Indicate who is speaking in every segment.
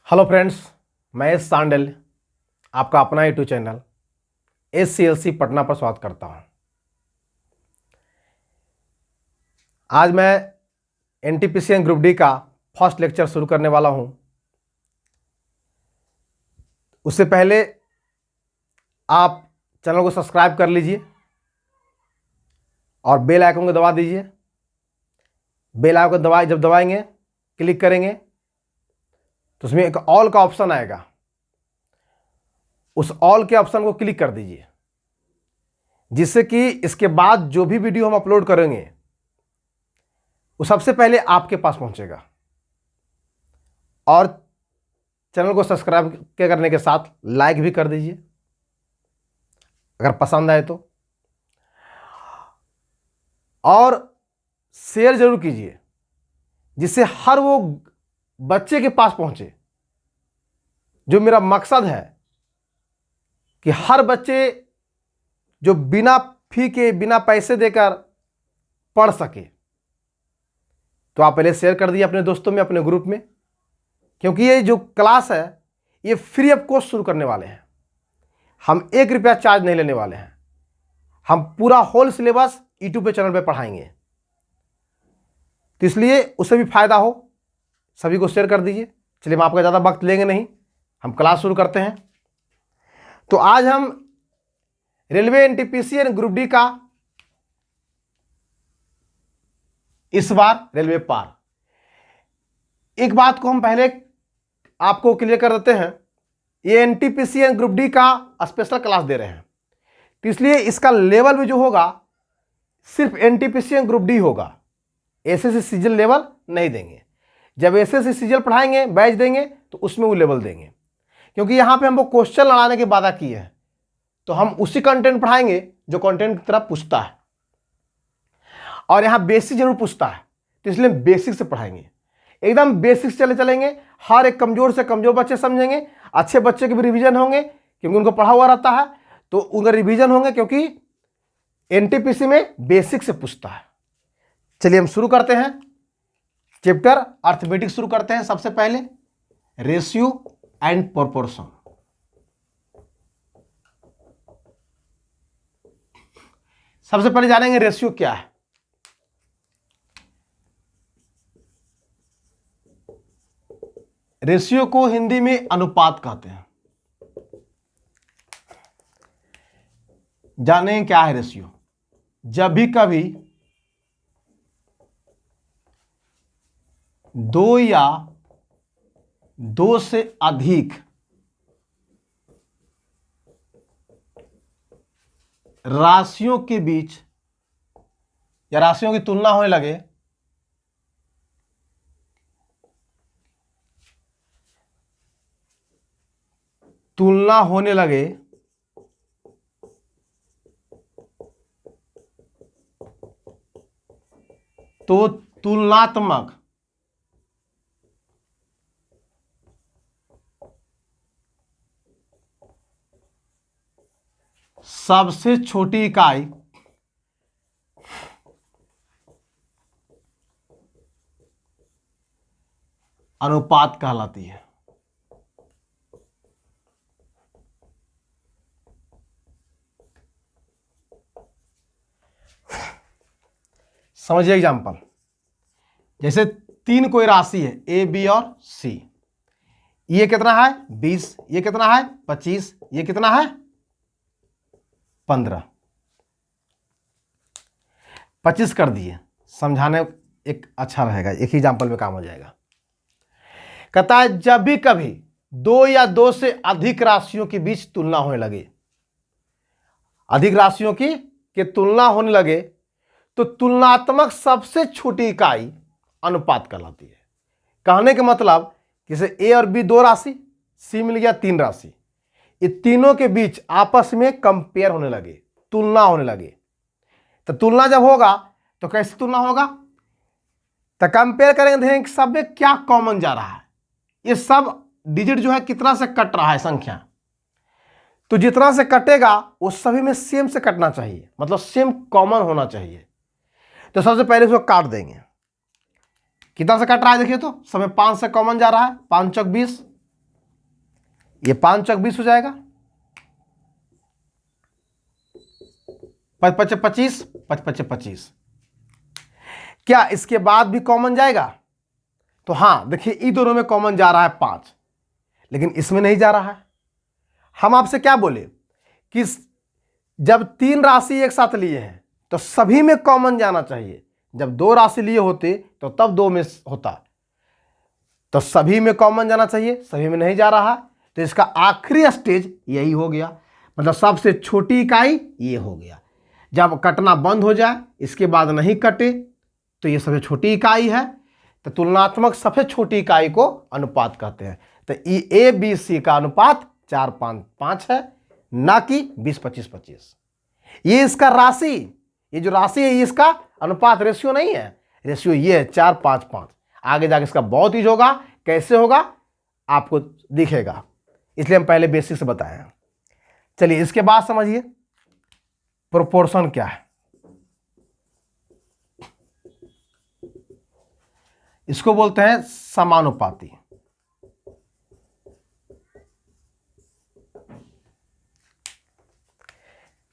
Speaker 1: Hello friends, मैं S सांडल आपका अपना यूट्यूब चैनल SCLC पटना पर स्वागत करता हूं। आज मैं NTPC ग्रुप डी का फर्स्ट लेक्चर शुरू करने वाला हूं। उससे पहले आप चैनल को सब्सक्राइब कर लीजिए और बेल आइकन को दबा दीजिए। बेल आइकन जब दबाएंगे, क्लिक करेंगे तो उसमें एक ऑल का ऑप्शन आएगा। उस ऑल के ऑप्शन को क्लिक कर दीजिए, जिससे कि इसके बाद जो भी वीडियो हम अपलोड करेंगे वो सबसे पहले आपके पास पहुंचेगा। और चैनल को सब्सक्राइब करने के साथ लाइक भी कर दीजिए अगर पसंद आए तो, और शेयर जरूर कीजिए जिससे हर वो बच्चे के पास पहुंचे। जो मेरा मकसद है कि हर बच्चे जो बिना फी के, बिना पैसे देकर पढ़ सके। तो आप पहले शेयर कर दिए अपने दोस्तों में, अपने ग्रुप में, क्योंकि ये जो क्लास है ये फ्री ऑफ कॉस्ट शुरू करने वाले हैं। हम 1 रुपया चार्ज नहीं लेने वाले हैं। हम पूरा होल सिलेबस यूट्यूब पे चैनल पे पढ़ाएंगे, तो इसलिए उससे भी फायदा हो। सभी को शेयर कर दीजिए। चलिए, हम आपका ज़्यादा वक्त लेंगे नहीं, हम क्लास शुरू करते हैं। तो आज हम रेलवे NTPC ग्रुप डी का इस बार रेलवे पार, एक बात को हम पहले आपको क्लियर कर देते हैं। ये NTPC ग्रुप डी का स्पेशल क्लास दे रहे हैं, तो इसलिए इसका लेवल भी जो होगा सिर्फ NTPC ग्रुप डी होगा। SSC सीजल लेवल नहीं देंगे। जब SSC सीजल पढ़ाएंगे, बैच देंगे, तो उसमें वो लेवल देंगे, क्योंकि यहाँ पे हमको क्वेश्चन लड़ाने की वादा की है। तो हम उसी कंटेंट पढ़ाएंगे जो कंटेंट की तरफ पूछता है, और यहाँ बेसिक जरूर पूछता है, तो इसलिए बेसिक से पढ़ाएंगे। एकदम बेसिक से चलेंगे। हर एक कमजोर से कमजोर बच्चे समझेंगे। अच्छे बच्चे के भी रिवीजन होंगे, क्योंकि उनको पढ़ा हुआ रहता है, तो उनका रिवीजन होंगे, क्योंकि NTPC में बेसिक से पूछता है। चलिए हम शुरू करते हैं। चैप्टर अर्थमेटिक शुरू करते हैं। सबसे पहले रेशियो एंड प्रोपोर्शन। सबसे पहले जानेंगे रेशियो क्या है। रेशियो को हिंदी में अनुपात कहते हैं। जानेंगे क्या है रेशियो। जब भी कभी दो या दो से अधिक राशियों के बीच या राशियों की तुलना होने लगे, तो तुलनात्मक सबसे छोटी इकाई अनुपात कहलाती है। समझिए एग्जांपल। जैसे 3 कोई राशि है A, B और C। ये कितना है 20, ये कितना है 25, ये कितना है 15। 25 कर दिए। समझाने एक अच्छा रहेगा, एक ही एग्जांपल में काम हो जाएगा। कहता है जब भी कभी 2 या 2 से अधिक राशियों के बीच तुलना होने लगे, अधिक राशियों की तुलना होने लगे, तो तुलनात्मक सबसे छोटी इकाई अनुपात कहलाती है। कहने का मतलब, जैसे A और B 2 राशि, C मिल गया 3 राशि, ये तीनों के बीच आपस में कंपेयर होने लगे, तुलना होने लगे। तो तुलना जब होगा तो कैसे तुलना होगा? तो कंपेयर करेंगे, देखेंगे सब में क्या कॉमन जा रहा है। ये सब डिजिट जो है कितना से कट रहा है संख्या, तो जितना से कटेगा वो सभी में सेम से कटना चाहिए, मतलब सेम कॉमन होना चाहिए। तो सबसे पहले इसको काट देंगे। कितना से कट रहा है देखिए, तो सब में 5 से कॉमन जा रहा है, 5 चौक 20, ये 5 चौक 20 हो जाएगा, 5 पचे 25, 5 पचे 25। क्या इसके बाद भी कॉमन जाएगा? तो हां देखिए, इन दोनों में कॉमन जा रहा है 5, लेकिन इसमें नहीं जा रहा है। हम आपसे क्या बोले कि जब 3 राशि एक साथ लिए हैं तो सभी में कॉमन जाना चाहिए। जब 2 राशि लिए होते तो तब 2 में होता, तो सभी में कॉमन जाना चाहिए, सभी में नहीं जा रहा। तो इसका आखिरी स्टेज यही हो गया, मतलब सबसे छोटी इकाई ये हो गया। जब कटना बंद हो जाए, इसके बाद नहीं कटे, तो ये सबसे छोटी इकाई है। तो तुलनात्मक सबसे छोटी इकाई को अनुपात कहते हैं। तो ए बी सी का अनुपात 4:5 है, ना कि 20:25:25। ये इसका राशि, ये जो राशि है, ये इसका अनुपात, रेशियो नहीं है। रेशियो ये है 4:5:5। आगे जाके इसका बहुत यूज होगा, कैसे होगा आपको दिखेगा, इसलिए हम पहले बेसिक से बताए। चलिए इसके बाद समझिए प्रोपोर्शन क्या है। इसको बोलते हैं समानुपाती।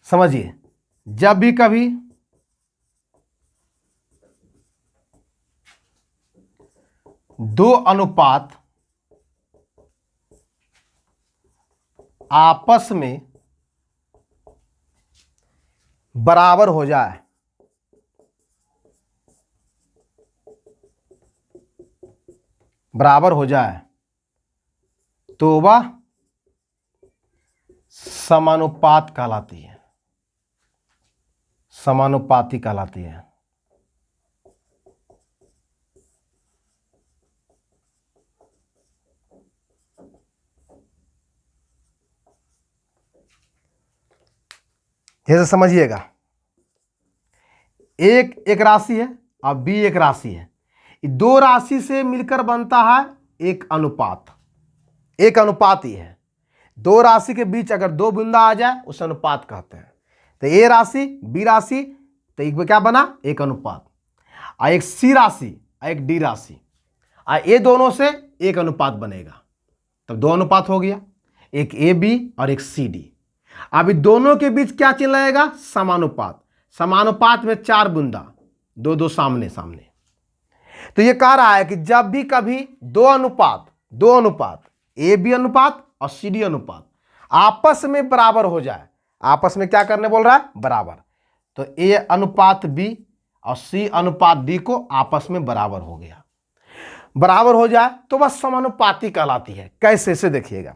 Speaker 1: समझिए, जब भी कभी दो अनुपात आपस में बराबर हो जाए, तो वह समानुपात कहलाती है, समानुपाती कहलाती है। जैसे समझिएगा, एक राशि है और बी एक राशि है। दो राशि से मिलकर बनता है एक अनुपात। एक अनुपात ही है। दो राशि के बीच अगर दो बिंदा आ जाए उसे अनुपात कहते हैं। तो ए राशि बी राशि, तो एक में क्या बना? एक अनुपात। और एक सी राशि और एक डी राशि, और ये दोनों से एक अनुपात बनेगा, तब दो अनुपात हो गया, एक ए बी और एक सी डी। अभी दोनों के बीच क्या चिन्ह लगेगा? समानुपात। समानुपात में 4 बूंदा, दो दो सामने सामने। तो ये कह रहा है कि जब भी कभी दो अनुपात ए बी अनुपात और सी डी अनुपात आपस में बराबर हो जाए, आपस में क्या करने बोल रहा है? बराबर। तो ए अनुपात बी और सी अनुपात डी को आपस में बराबर हो गया, बराबर हो जाए तो वह समानुपाती कहलाती है। कैसे से देखिएगा,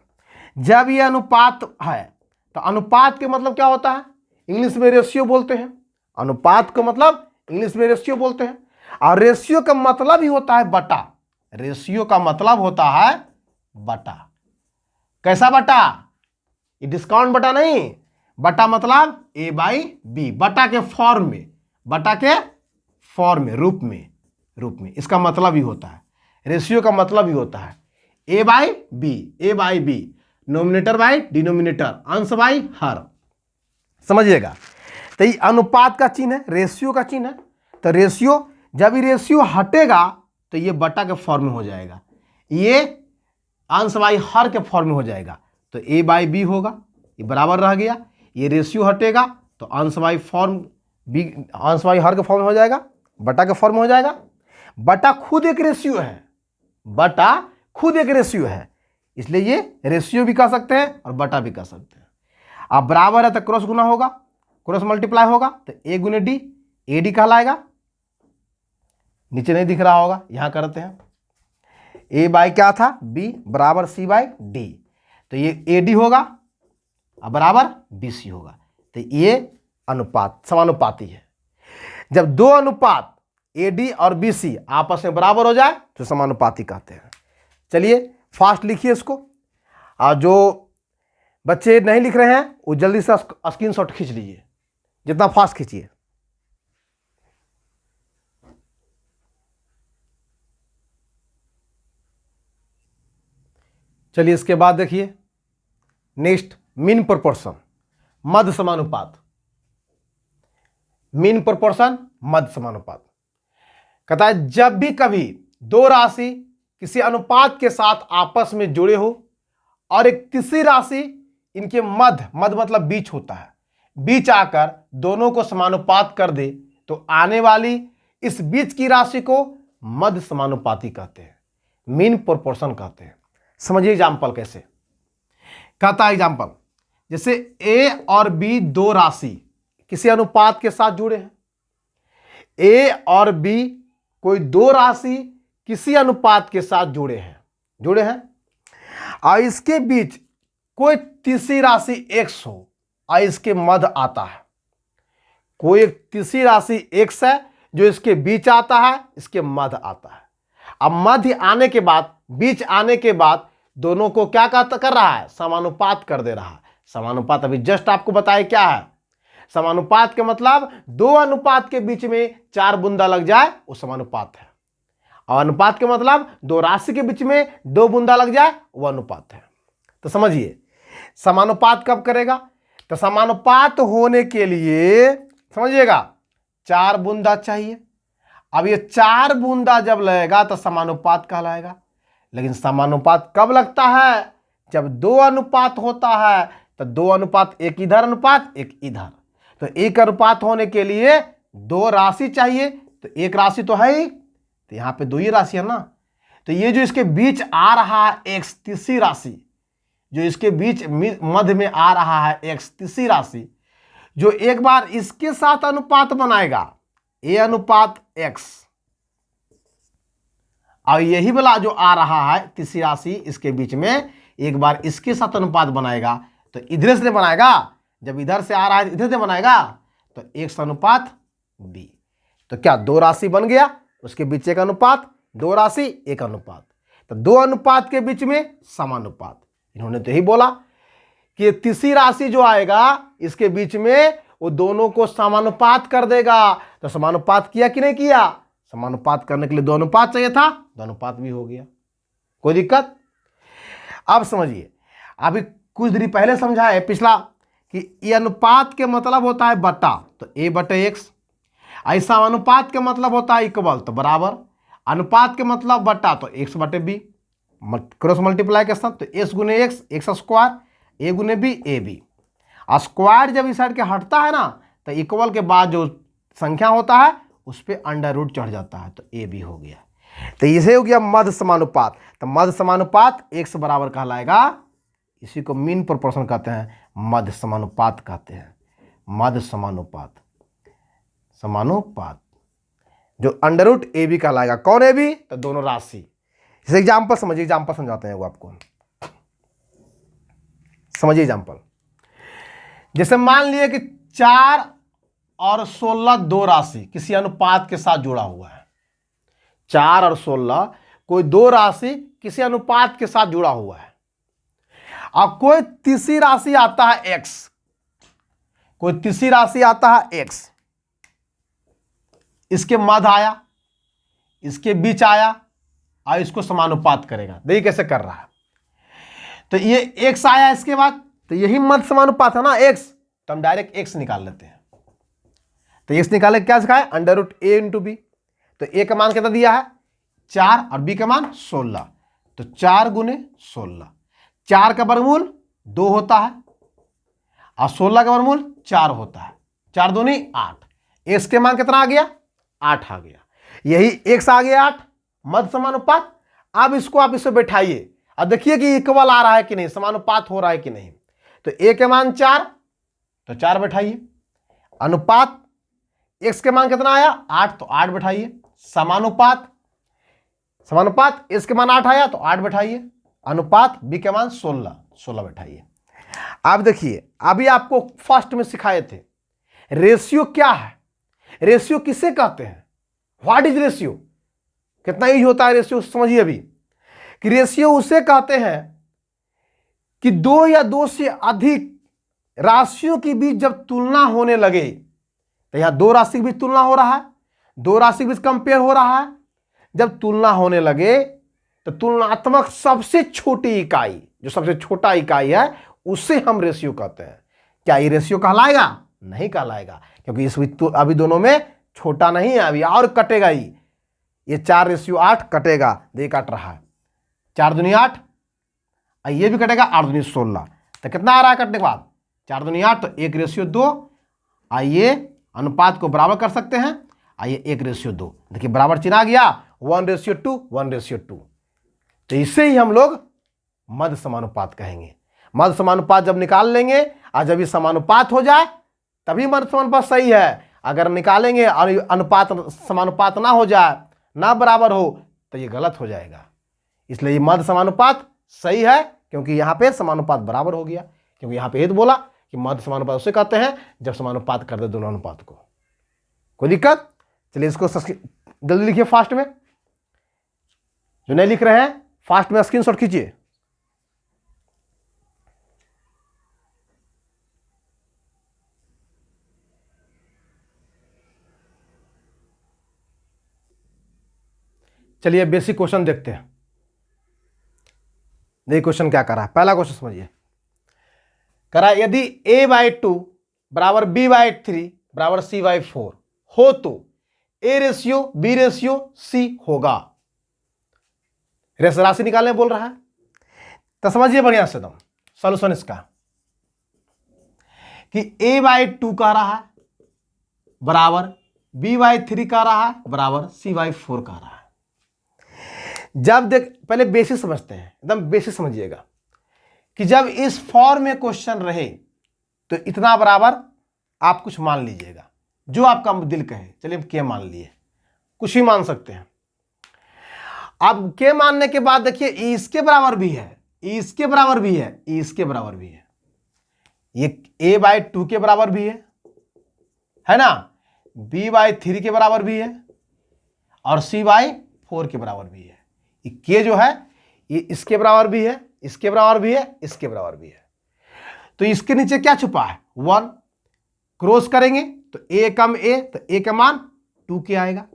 Speaker 1: जब यह अनुपात है तो अनुपात के मतलब क्या होता है? इंग्लिश में रेशियो बोलते हैं। अनुपात का मतलब इंग्लिश में रेशियो बोलते हैं, और रेशियो का मतलब ही होता है बटा। रेशियो का मतलब होता है बटा। कैसा बटा? ये डिस्काउंट बटा नहीं, बटा मतलब ए बाई बी, बटा के फॉर्म में, बटा के फॉर्म में, रूप में इसका मतलब ही होता है। रेशियो का मतलब ही होता है A by B, numerator by denominator, अंश बाई हर। समझिएगा, तो ये अनुपात का चिन्ह है, रेशियो का चिन्ह है। तो रेशियो, जब ये रेशियो हटेगा तो ये बटा के फॉर्म में हो जाएगा, ये अंश बाई हर के फॉर्म में हो जाएगा। तो ए बाई बी होगा, ये बराबर रह गया। ये रेशियो हटेगा तो अंश बाई हर के फॉर्म में हो जाएगा, बटा के फॉर्म में हो जाएगा। बटा खुद एक रेशियो है, बटा खुद एक रेशियो है, इसलिए ये रेशियो भी कह सकते हैं और बटा भी कह सकते हैं। अब बराबर है तो क्रॉस गुना होगा, क्रॉस मल्टीप्लाई होगा, तो ए गुने डी, ए डी कहलाएगा। नीचे नहीं दिख रहा होगा, यहां करते हैं। ए बाई क्या था? बी बराबर सी बाई डी, तो ये ए डी होगा और बराबर बी सी होगा। तो ये अनुपात समानुपाती है। जब दो अनुपात ए डी और बी सी आपस में बराबर हो जाए तो समानुपाती कहते हैं। चलिए फास्ट लिखिए इसको, और जो बच्चे नहीं लिख रहे हैं वो जल्दी से स्क्रीनशॉट खींच लीजिए, जितना फास्ट खींचिए। चलिए इसके बाद देखिए नेक्स्ट, मीन प्रोपोर्शन, मध्य समानुपात। मीन प्रोपोर्शन, मध्य समानुपात कहता है जब भी कभी दो राशि किसी अनुपात के साथ आपस में जुड़े हो और एक तीसरी राशि इनके मध्य मतलब बीच होता है, बीच आकर दोनों को समानुपात कर दे तो आने वाली इस बीच की राशि को मध्य समानुपाती कहते हैं, मीन प्रोपोर्शन कहते हैं। समझिए एग्जाम्पल कैसे कहता है। एग्जाम्पल जैसे ए और बी दो राशि किसी अनुपात के साथ जुड़े हैं। ए और बी कोई दो राशि किसी अनुपात के साथ जुड़े हैं और इसके बीच कोई तीसरी राशि x हो और इसके मध्य आता है। कोई एक तीसरी राशि x है जो इसके बीच आता है, इसके मध्य आता है। अब मध्य आने के बाद, बीच आने के बाद दोनों को क्या कर रहा है, समानुपात कर दे रहा है। समानुपात अभी जस्ट आपको बताया क्या है। समानुपात के मतलब दो अनुपात के बीच में 4 बूंदा लग जाए वो समानुपात है, और अनुपात के मतलब दो राशि के बीच में 2 बूंदा लग जाए वो अनुपात है। तो समझिए समानुपात कब करेगा, तो समानुपात होने के लिए समझिएगा 4 बूंदा चाहिए। अब ये 4 बूंदा जब लगेगा तो समानुपात कहलाएगा। लेकिन समानुपात कब लगता है, जब 2 अनुपात होता है, तो 2 अनुपात, एक इधर अनुपात एक इधर। तो एक अनुपात होने के लिए 2 राशि चाहिए, तो एक राशि तो है ही, तो यहां पे 2 ही राशि है ना। तो ये जो इसके बीच आ रहा है एक्स, तीसरी राशि जो इसके बीच मध्य में आ रहा है एक्स, तीसरी राशि जो एक बार इसके साथ अनुपात बनाएगा ए अनुपात एक्स, और यही वाला जो आ रहा है तीसरी राशि इसके बीच में एक बार इसके साथ अनुपात बनाएगा, तो इधर से बनाएगा, जब इधर से आ रहा है इधर से बनाएगा तो एक्स अनुपात बी। तो क्या 2 राशि बन गया, उसके बीच एक अनुपात, 2 राशि एक अनुपात, तो 2 अनुपात के बीच में समानुपात। इन्होंने तो यही बोला कि तीसरी राशि जो आएगा इसके बीच में वो दोनों को समानुपात कर देगा। तो समानुपात किया कि नहीं किया, समानुपात करने के लिए 2 अनुपात चाहिए था, 2 अनुपात भी हो गया, कोई दिक्कत। अब समझिए, अभी कुछ देर पहले समझा है पिछला कि ये अनुपात के मतलब होता है बटा, तो a बटे एक्स। ऐसा अनुपात के मतलब होता है इक्वल, तो बराबर। अनुपात के मतलब बटा, तो x बटे बी, क्रॉस मल्टीप्लाई के साथ, तो s गुने एक्स, एक्स स्क्वायर, a गुने बी, ए बी। स्क्वायर जब इस साइड के हटता है ना, तो इक्वल के बाद जो संख्या होता है उस पर अंडर रूट चढ़ जाता है, तो ए बी हो गया। तो इसे हो गया मध्य समानुपात। तो मध्य समानुपात x बराबर कहलाएगा, इसी को मीन प्रोपोर्शन कहते हैं, मध्य समानुपात कहते हैं। मध्य समानुपात, समानुपात जो अंडर रूट ए बी कहलाएगा। कौन ए बी, तो दोनों राशि। इसे एग्जाम्पल समझिए, एग्जाम्पल समझाते हैं वो आपको, समझिए एग्जाम्पल। जैसे मान लिए कि 4 और 16 2 राशि किसी अनुपात के साथ जुड़ा हुआ है। 4 और 16 कोई 2 राशि किसी अनुपात के साथ जुड़ा हुआ है, और कोई तीसरी राशि आता है x, कोई तीसरी राशि आता है x, इसके मध्य आया, इसके बीच आया और इसको समानुपात करेगा। देखिए कैसे कर रहा है। तो ये x आया इसके बाद, तो यही मध्य समानुपात है ना x, तो हम डायरेक्ट x निकाल लेते हैं। तो x निकाले क्या सिखाया, अंडर रूट ए इंटू बी। तो a का मान कितना दिया है 4 और b का मान 16, तो 4 गुने 16, 4 का वर्गमूल 2 होता है और 16 का वर्गमूल 4 होता है, 4 दूनी 8। x के मान कितना आ गया, 8 आ गया। यही x आ गया 8, मध्य समानुपात। अब इसको आप इससे बैठाइए और देखिए कि इक्वल आ रहा है कि नहीं, समानुपात हो रहा है कि नहीं। तो a के मान 4, तो 4 बैठाइए। अनुपात x के मान कितना आया 8, तो 8 बैठाइए। समानुपात, समानुपात x के मान 8 आया तो 8 बैठाइए। अनुपात b के मान 16, 16 बैठाइए। अब देखिए, अभी आपको फर्स्ट में सिखाए थे रेशियो क्या है, रेशियो किसे कहते हैं, व्हाट इज रेशियो। कितना यूज होता है रेशियो, समझिए अभी कि रेशियो उसे कहते हैं कि 2 या 2 से अधिक राशियों के बीच जब तुलना होने लगे, तो यहां 2 राशि के बीच तुलना हो रहा है, 2 राशि के बीच कंपेयर हो रहा है। जब तुलना होने लगे तो तुलनात्मक सबसे छोटी इकाई, जो सबसे छोटा इकाई है, उसे हम रेशियो कहते हैं। क्या ये रेशियो कहलाएगा, नहीं कहलाएगा, क्योंकि इस अभी दोनों में छोटा नहीं है, अभी और कटेगा ही। ये 4 रेशियो 8 कटेगा, दे काट रहा है, 4 दूनी 8, और ये भी कटेगा 8 दूनी 16। तो कितना आ रहा है कटने के बाद? 4 दूनी 8, तो 1:2। आइए अनुपात को बराबर कर सकते हैं। आइए 1:2, देखिए बराबर चिन्ह आ गया, 1:2, 1:2। तो इससे ही हम लोग मध्य समानुपात कहेंगे। मध्य समानुपात जब निकाल लेंगे और जब ये समानुपात हो जाए तभी मध्य समानुपात सही है। अगर निकालेंगे और अनुपात समानुपात ना हो जाए, ना बराबर हो, तो ये गलत हो जाएगा। इसलिए ये मध्य समानुपात सही है, क्योंकि यहाँ पे समानुपात बराबर हो गया। क्योंकि यहाँ पे ये तो बोला कि मध्य समानुपात उसे कहते हैं जब समानुपात कर दे दोनों अनुपात को। कोई दिक्कत? चलिए इसको जल्दी लिखिए फास्ट में, जो नहीं लिख रहे हैं फास्ट में स्क्रीनशॉट खींचिए। चलिए बेसिक क्वेश्चन देखते हैं। देखिए क्वेश्चन क्या कर रहा है। पहला क्वेश्चन समझिए। कह रहा है यदि a/2 बराबर b/3 बराबर c/4 हो तो a:b:c होगा। राशि निकालने बोल रहा है, तो समझिए बढ़िया से एकदम सॉल्यूशन इसका कि a/2 का रहा है बराबर b/3 का रहा है बराबर c/4 का रहा है। जब देख, पहले बेसिक समझते हैं, एकदम बेसिक समझिएगा कि जब इस फॉर्म में क्वेश्चन रहे तो इतना बराबर आप कुछ मान लीजिएगा, जो आपका दिल कहे। चलिए हम के मान लिए, कुछ ही मान सकते हैं। अब के मानने के बाद देखिए इसके बराबर भी है, इसके बराबर भी है, इसके बराबर भी है, ये a/2 के बराबर भी है ना, b/3 के बराबर भी है और c/4 के बराबर भी है। ये के जो है ये इसके बराबर भी है, इसके बराबर भी है, इसके बराबर भी है। तो इसके नीचे क्या छुपा है? 1। क्रॉस करेंगे तो a कम a, तो a का मान 2 के आएगा।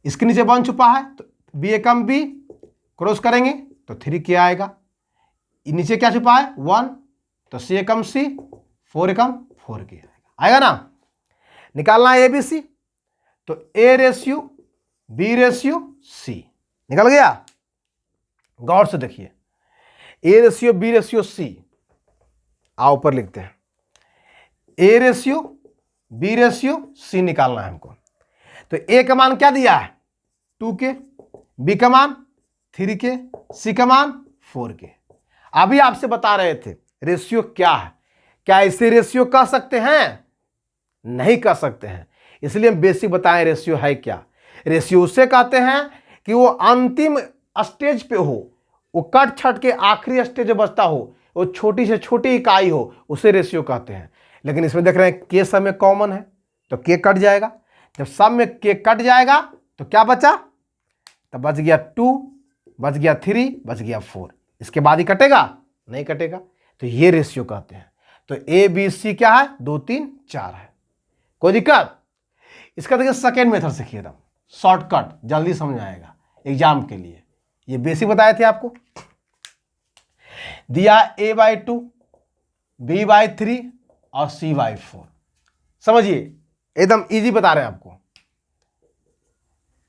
Speaker 1: इसके नीचे 1 छुपा है तो b कम b, क्रॉस करेंगे तो 3 के आएगा। नीचे क्या छुपा है? 1, तो c कम c, 4 कम 4 के आएगा ना। निकालना है ABC, तो a:b:c निकल गया। गौर से देखिए, a:b:c आओ ऊपर लिखते हैं। a:b:c निकालना है हमको। तो a का मान क्या दिया है? 2 के, b का मान 3 के, c का मान 4 के। अभी आपसे बता रहे थे रेशियो क्या है। क्या इसे रेशियो कह सकते हैं? नहीं कह सकते हैं। इसलिए हम बेसिक बताएं रेशियो है क्या। रेशियो उसे कहते हैं कि वो अंतिम स्टेज पे हो, वो कट छट के आखिरी स्टेज बचता हो, वो छोटी से छोटी इकाई हो, उसे रेशियो कहते हैं। लेकिन इसमें देख रहे हैं के सब में कॉमन है तो के कट जाएगा। जब सब में के कट जाएगा तो क्या बचा? तो बच गया 2, बच गया 3, बच गया 4। इसके बाद ही कटेगा? नहीं कटेगा। तो ये रेशियो कहते हैं। तो ABC क्या है? 2 3 4 है। कोई दिक्कत? इसका देखिए सेकेंड मेथड सीखिए, एकदम शॉर्टकट, जल्दी समझ आएगा एग्जाम के लिए। ये बेसिक बताए थे आपको। दिया a/2, b/3 और c/4। समझिए एकदम इजी बता रहे हैं आपको।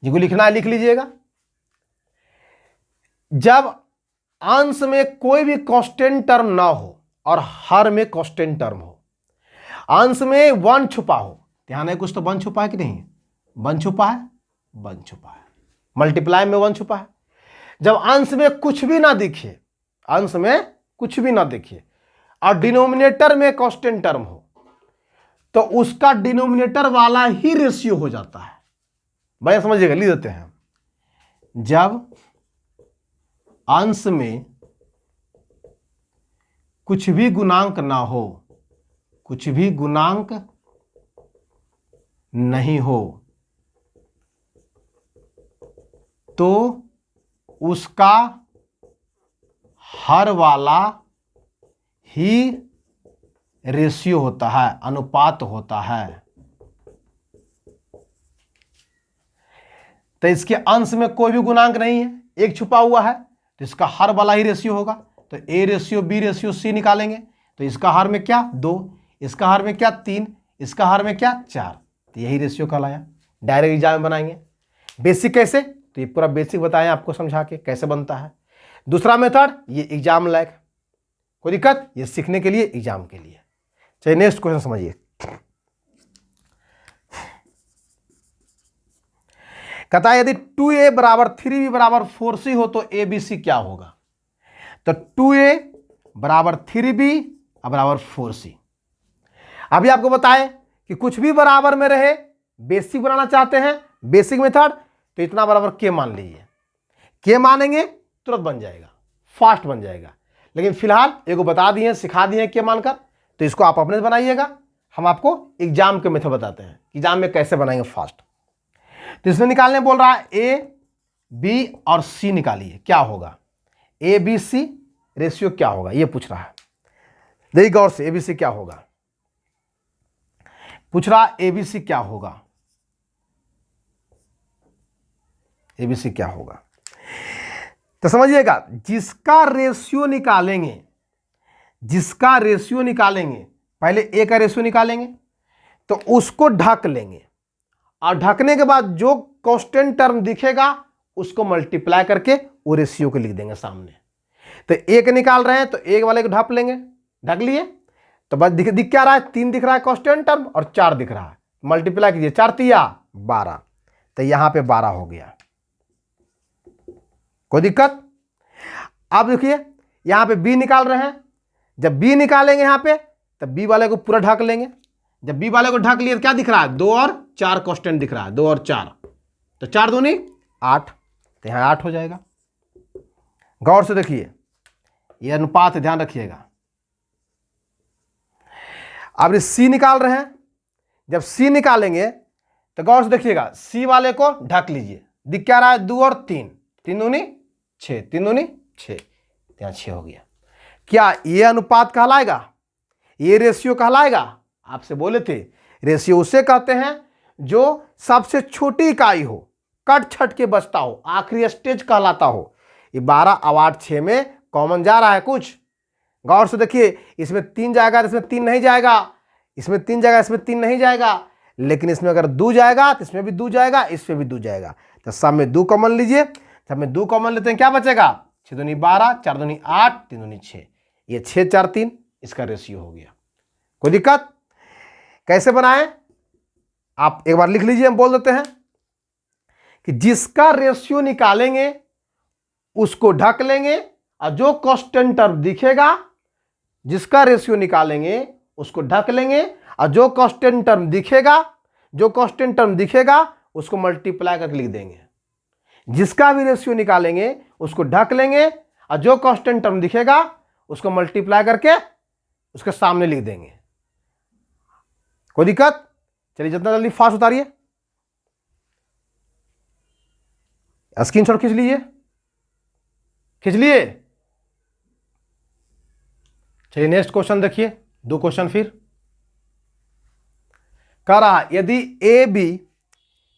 Speaker 1: जिसको लिखना है लिख लीजिएगा। जब अंश में कोई भी कांस्टेंट टर्म ना हो और हर में कांस्टेंट टर्म हो, अंश में 1 छुपा हो, ध्यान है कुछ तो 1 छुपा है कि नहीं? 1 छुपा है, 1 छुपा है, मल्टीप्लाई में 1 छुपा है। जब अंश में कुछ भी ना दिखे, अंश में कुछ भी ना दिखे और डिनोमिनेटर में कांस्टेंट टर्म हो, तो उसका डिनोमिनेटर वाला ही रेशियो हो जाता है। भाई समझिएगा, लिख देते हैं। जब अंश में कुछ भी गुणांक ना हो, कुछ भी गुणांक नहीं हो, तो उसका हर वाला ही रेशियो होता है, अनुपात होता है। तो इसके अंश में कोई भी गुणांक नहीं है, 1 छुपा हुआ है, तो इसका हर वाला ही रेशियो होगा। तो a:b:c निकालेंगे तो इसका हर में क्या? 2, इसका हर में क्या? 3, इसका हर में क्या? 4। तो यही रेशियो कहलाया। डायरेक्ट एग्जाम में बनाएंगे। बेसिक कैसे? तो ये पूरा बेसिक बताएं आपको समझा के कैसे बनता है। दूसरा मेथड ये एग्जाम लायक, कोई दिक्कत, ये सीखने के लिए, एग्जाम के लिए। चलिए नेक्स्ट क्वेश्चन समझिए। कहता है यदि 2a बराबर 3b बराबर 4c हो तो abc क्या होगा। तो 2a बराबर 3b बराबर 4c। अभी आपको बताएं कि कुछ भी बराबर में रहे, बेसिक बनाना चाहते हैं, बेसिक मेथड, तो इतना बराबर के मान लीजिए, के मानेंगे तुरंत बन जाएगा, फास्ट बन जाएगा। लेकिन फिलहाल एगो बता दिए, सिखा दिए के मानकर, तो इसको आप अपने से बनाइएगा। हम आपको एग्जाम के मेथड बताते हैं, एग्जाम में कैसे बनाएंगे फास्ट। तो इसमें निकालने बोल रहा है ए बी और सी निकालिए, क्या होगा, ए बी सी रेशियो क्या होगा, ये पूछ रहा है। देखिए गौर से, ए बी सी क्या होगा पूछ रहा, ए बी सी क्या होगा, ए बी सी क्या होगा। तो समझिएगा, जिसका रेशियो निकालेंगे, जिसका रेशियो निकालेंगे, पहले ए का रेशियो निकालेंगे तो उसको ढक लेंगे, और ढकने के बाद जो कांस्टेंट टर्म दिखेगा उसको मल्टीप्लाई करके वो रेशियो को लिख देंगे सामने। तो एक निकाल रहे हैं तो एक वाले को ढक लेंगे, ढक लिए, तो बस दिख क्या रहा है, 3 दिख रहा है कांस्टेंट टर्म और 4 दिख रहा है, मल्टीप्लाई कीजिए, 4 तिया 12, तो यहां पे 12 हो गया, कोई दिक्कत। अब देखिए यहां पे बी निकाल रहे हैं, जब बी निकालेंगे यहां पे तब बी वाले को पूरा ढक लेंगे। जब बी वाले को ढक लिए तो क्या दिख रहा है, 2 और 4 कांस्टेंट दिख रहा है, 2 और 4, तो 4 दूनी 8, तो यहां 8 हो जाएगा। गौर से देखिए, ये अनुपात ध्यान रखिएगा। अब सी निकाल रहे हैं, जब सी निकालेंगे तो गौर से देखिएगा, सी वाले को ढक लीजिए, दिख क्या रहा है, 2 और 3, 3 दूनी 6, 3 दूनी 6, यहाँ 6 हो गया। क्या ये अनुपात कहलाएगा, ये रेशियो कहलाएगा। आपसे बोले थे रेशियो उसे कहते हैं जो सबसे छोटी इकाई हो, कट छट के बचता हो, आखिरी स्टेज कहलाता हो। ये 12 और 8 6 में कॉमन जा रहा है कुछ, गौर से देखिए, इसमें 3 जाएगा, इसमें 3 नहीं जाएगा, इसमें 3 जाएगा, इसमें 3 नहीं जाएगा, लेकिन इसमें अगर 2 जाएगा तो इसमें भी 2 जाएगा, इसमें भी 2 जाएगा, तो सब में 2 कॉमन लीजिए। सब में 2 कॉमन लेते हैं, क्या बचेगा, 6 दूनी 12, 4 दूनी 8, 3 दूनी 6, ये 6 4 3, इसका रेशियो हो गया। कोई दिक्कत, कैसे बनाएं आप एक बार लिख लीजिए, हम बोल देते हैं कि जिसका रेशियो निकालेंगे उसको ढक लेंगे, और जो कांस्टेंट टर्म दिखेगा, जिसका रेशियो निकालेंगे उसको ढक लेंगे, और जो कांस्टेंट टर्म दिखेगा, जो कांस्टेंट टर्म दिखेगा उसको मल्टीप्लाई करके लिख देंगे। जिसका भी रेशियो निकालेंगे उसको ढक लेंगे, और जो कांस्टेंट टर्म दिखेगा उसको मल्टीप्लाई करके उसके सामने लिख देंगे। कोई दिक्कत, चलिए जितना जल्दी फास्ट उतारिए, स्क्रीनशॉट खींच लीजिए, खींच लिए। चलिए नेक्स्ट क्वेश्चन देखिए, 2 क्वेश्चन फिर कह रहा है यदि ए बी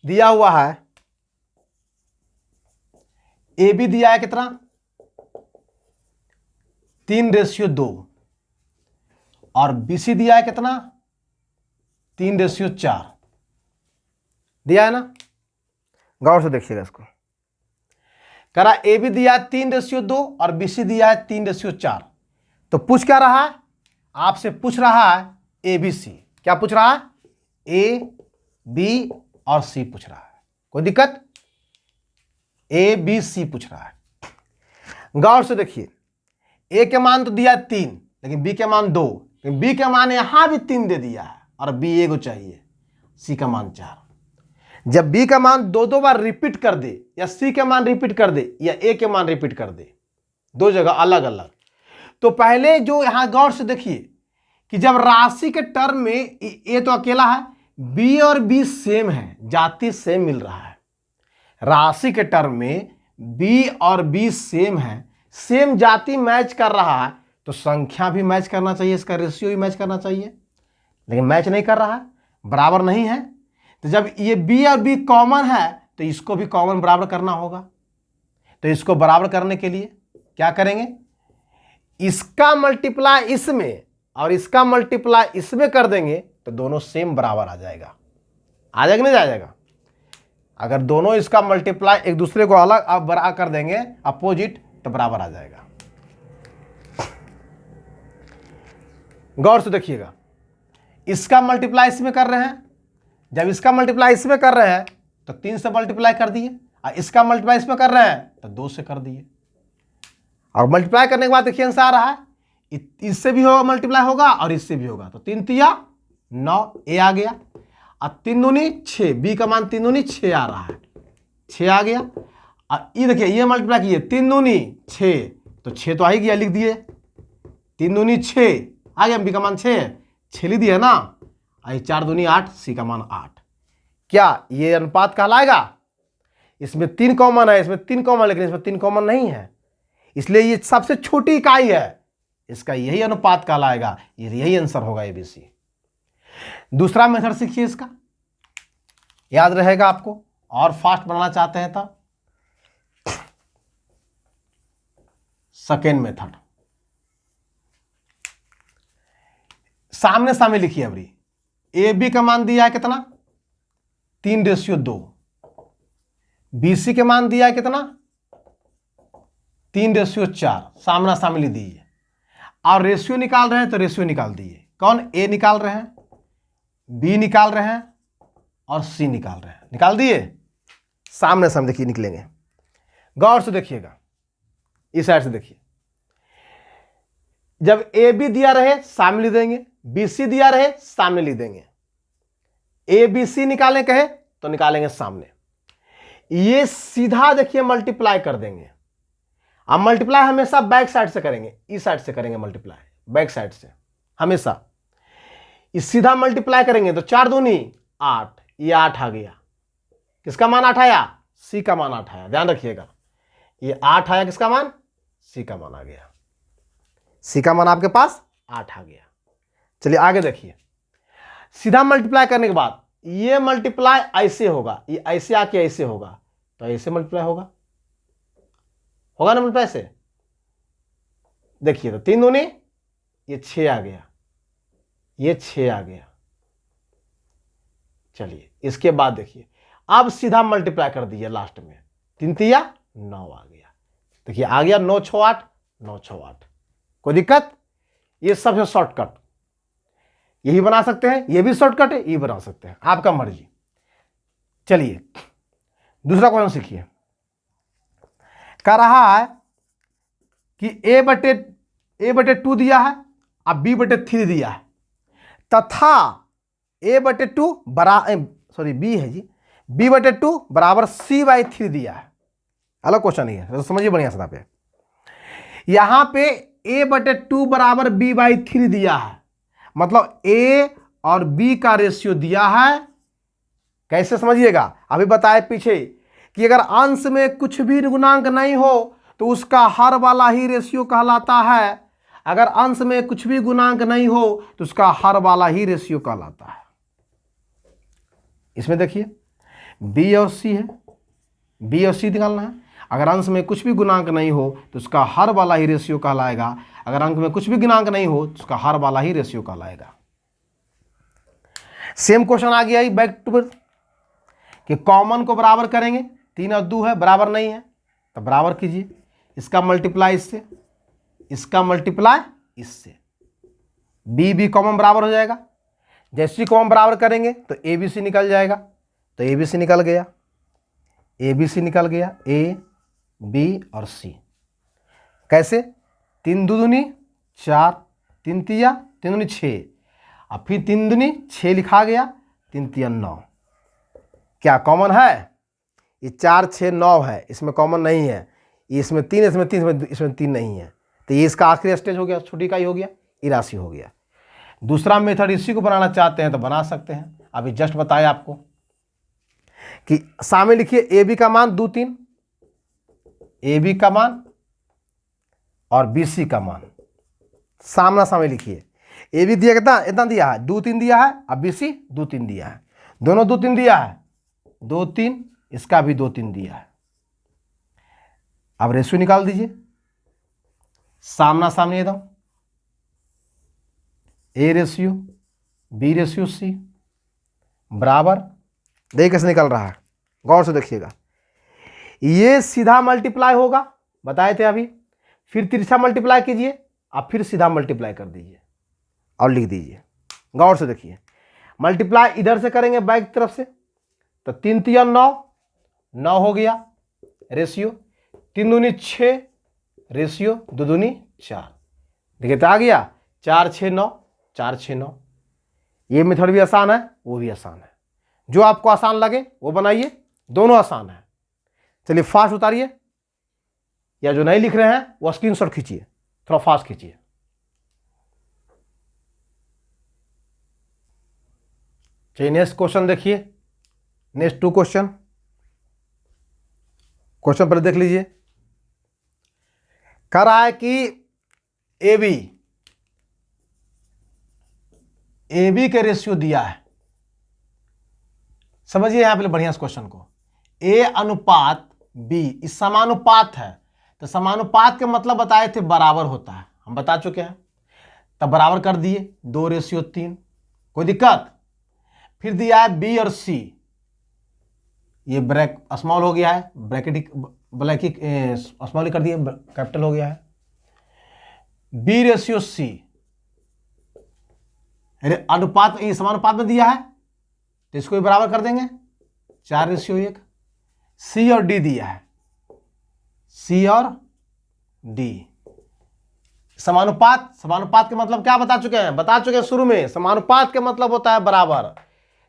Speaker 1: दिया हुआ है, ए बी दिया है कितना, 3:2, और बी सी दिया है कितना, 3:4 दिया है ना। गौर से देखिएगा इसको, कह रहा ए बी दिया है 3:2 और बी सी दिया है 3:4। तो पूछ क्या रहा है, आपसे पूछ रहा है ए बी सी, क्या पूछ रहा है, ए बी और सी पूछ रहा है। कोई दिक्कत, ए बी सी पूछ रहा है। गौर से देखिए, ए के मान तो दिया 3, लेकिन बी के मान 2, लेकिन बी के मान यहां भी 3 दे दिया है, और बी ए को चाहिए, सी का मान 4। जब बी का मान 2 बार रिपीट कर दे, या सी के मान रिपीट कर दे, या ए के मान रिपीट कर दे, 2 जगह अलग अलग, तो पहले जो यहां गौर से देखिए कि जब राशि के टर्म में ए तो अकेला है, बी और बी सेम है, जाति सेम मिल रहा है। राशि के टर्म में बी और बी सेम है, सेम जाति मैच कर रहा है, तो संख्या भी मैच करना चाहिए, इसका रेशियो भी मैच करना चाहिए, लेकिन मैच नहीं कर रहा है, बराबर नहीं है। तो जब ये बी और बी कॉमन है तो इसको भी कॉमन बराबर करना होगा। तो इसको बराबर करने के लिए क्या करेंगे, इसका मल्टीप्लाई इसमें और इसका मल्टीप्लाई इसमें कर देंगे, तो दोनों सेम बराबर आ जाएगा। आ जाएगा नहीं जाएगा, अगर दोनों इसका मल्टीप्लाई एक दूसरे को अलग अब बराबर कर देंगे, अपोजिट, तो बराबर आ जाएगा। गौर से देखिएगा, इसका मल्टीप्लाई इसमें कर रहे हैं, जब इसका मल्टीप्लाई इसमें कर रहे हैं तो 3 से मल्टीप्लाई कर दिए, और इसका मल्टीप्लाई इसमें कर रहे हैं तो 2 से कर दिए। और मल्टीप्लाई करने के बाद देखिए आंसर आ रहा है, इससे भी होगा मल्टीप्लाई होगा और इससे भी होगा, तो 3 तिया 9, ए आ गया। और 3 दूनी 6, बी का मान 3 दूनी 6 आ रहा है, 6 आ गया। और ये देखिए ये मल्टीप्लाई किए 3 दूनी 6, तो 6 तो आ ही गया, लिख दिए 3 दूनी 6 आ गया, बी का मान 6 लिख दिया ना। और 4 दूनी 8, सी का मान 8। क्या ये अनुपात कहलाएगा? इसमें 3 कॉमन है, इसमें 3 कॉमन, लेकिन इसमें 3 कॉमन नहीं है, इसलिए ये सबसे छोटी इकाई है, इसका यही अनुपात कहलाएगा, यही आंसर होगा ABC। दूसरा मेथड सीखिए, इसका याद रहेगा आपको, और फास्ट बनाना चाहते हैं तो सेकेंड मेथड। सामने सामने लिखिए अभी, AB का मान दिया है कितना 3:2, BC के मान दिया है कितना 3:4, सामना सामने लिख दीजिए। और रेशियो निकाल रहे हैं तो रेशियो निकाल दीजिए। कौन? A निकाल रहे हैं, B निकाल रहे हैं और C निकाल रहे हैं, निकाल दिए। सामने सामने देखिए निकलेंगे, गौर से देखिएगा, इस साइड से देखिए। जब AB दिया रहे सामने लिख देंगे, BC दिया रहे सामने लिख देंगे। ABC निकालें कहे तो निकालेंगे सामने। ये सीधा देखिए मल्टीप्लाई कर देंगे। अब मल्टीप्लाई हमेशा बैक साइड से करेंगे, इस साइड से करेंगे मल्टीप्लाई, बैक साइड से हमेशा। इस सीधा मल्टीप्लाई करेंगे तो 4 दूनी 8, ये 8 आ गया। किसका मान 8 आया? C का मान 8 आया, ध्यान रखिएगा। ये 8 आया, किसका मान? C का मान आ गया। C का मान आपके पास 8 आ गया। चलिए आगे देखिए, सीधा मल्टीप्लाई करने के बाद ये मल्टीप्लाई ऐसे होगा, ये ऐसे आके ऐसे होगा, तो ऐसे मल्टीप्लाई होगा, होगा ना मल्टीप्लाई से। देखिए तो 3 दूनी ये 6 आ गया, ये 6 आ गया। चलिए इसके बाद देखिए, अब सीधा मल्टीप्लाई कर दिया लास्ट में, 3 तिया 9 आ गया। देखिए आ गया 9 6 8, 9 6 8। कोई दिक्कत? ये सबसे शॉर्टकट, यही बना सकते हैं, ये भी शॉर्टकट है, ये बना सकते हैं, आपका मर्जी। चलिए दूसरा क्वेश्चन सीखिए। कह रहा है कि A/2 दिया है और B/3 दिया है, तथा A/2 B है जी, B/2 बराबर C/3 दिया है। अलग क्वेश्चन नहीं है, तो समझिए बढ़िया से। पे यहां पे A/2 बराबर B/3 दिया है, मतलब A और B का रेशियो दिया है। कैसे समझिएगा, अभी बताए पीछे कि अगर अंश में कुछ भी गुणांक नहीं हो तो उसका हर वाला ही रेशियो कहलाता है। अगर अंश में कुछ भी गुणांक नहीं हो तो उसका हर वाला ही रेशियो कहलाता है। इसमें देखिए B और C है, B और C निकालना है। अगर अंश में कुछ भी गुणांक नहीं हो तो उसका हर वाला ही रेशियो कहलाएगा। अगर अंक में कुछ भी गुणांक नहीं हो तो उसका हर वाला ही रेशियो कहलाएगा। सेम क्वेश्चन आ गया बैक टू बैक कि कॉमन को बराबर करेंगे, 3 और 2 है, बराबर नहीं है तो बराबर कीजिए। इसका मल्टीप्लाई इससे, इसका मल्टीप्लाई इससे, B कॉमन बराबर हो जाएगा। जैसे ही कॉमन बराबर करेंगे तो ABC निकल जाएगा, तो ABC निकल गया, ABC निकल गया, A B और C। कैसे? 3 दूनी 4, 3 तिया 3 दूनी 6, अब फिर 3 दूनी 6 लिखा गया, 3 तिया 9। क्या कॉमन है? ये 4 6 9 है, इसमें कॉमन नहीं है। इसमें 3, इसमें 3, इसमें 3 नहीं है, तो ये इसका आखिरी स्टेज हो गया, छोटी इकाई हो गया, ये राशि हो गया। दूसरा मेथड इसी को बनाना चाहते हैं तो बना सकते हैं। अभी जस्ट बताया आपको कि सामने लिखिए AB का मान 2 3, AB का मान और BC का मान सामना सामने लिखिए। AB दिया कितना? इतना दिया है, 2 3 दिया है, अब BC 2 3 दिया है, दोनों 2 3 दिया है, 2 3, इसका भी 2 3 दिया है। अब रेशियो निकाल दीजिए, सामना सामने एकदम, A ratio B ratio C बराबर, देखिए कैसे निकल रहा है, गौर से देखिएगा। ये सीधा मल्टीप्लाई होगा, बताए थे अभी, फिर तिरछा मल्टीप्लाई कीजिए, आप फिर सीधा मल्टीप्लाई कर दीजिए और लिख दीजिए। गौर से देखिए, मल्टीप्लाई इधर से करेंगे बैक की तरफ से, तो 3 तिया 9, 9 हो गया रेशियो, 3 दूनी 6 रेशियो, 2 दूनी 4। देखिए तो आ गया 4 6 9, 4 6 9। ये मेथड भी आसान है, वो भी आसान है, जो आपको आसान लगे वो बनाइए, दोनों आसान है। चलिए फास्ट उतारिए, या जो नहीं लिख रहे हैं वो स्क्रीनशॉट खींचिए, थोड़ा फास्ट खींचिए। चलिए नेक्स्ट क्वेश्चन देखिए, नेक्स्ट 2 क्वेश्चन। क्वेश्चन पहले देख लीजिए। कह रहा है कि ए बी के रेशियो दिया है। समझिए यहां पहले बढ़िया से क्वेश्चन को। ए अनुपात बी, इस समानुपात है, तो समानुपात के मतलब बताए थे बराबर होता है, हम बता चुके हैं, तब बराबर कर दिए 2:3। कोई दिक्कत? फिर दिया है बी और सी, ये ब्रैक स्मॉल हो गया है, ब्रैकेट ब्लैकिक स्मॉल कर दिए, कैपिटल हो गया है। B/C अनुपात, ये समानुपात में दिया है तो इसको भी बराबर कर देंगे, 4:1। C और D दिया है, C और D समानुपात। समानुपात के मतलब क्या बता चुके हैं शुरू में। समानुपात के मतलब होता है बराबर।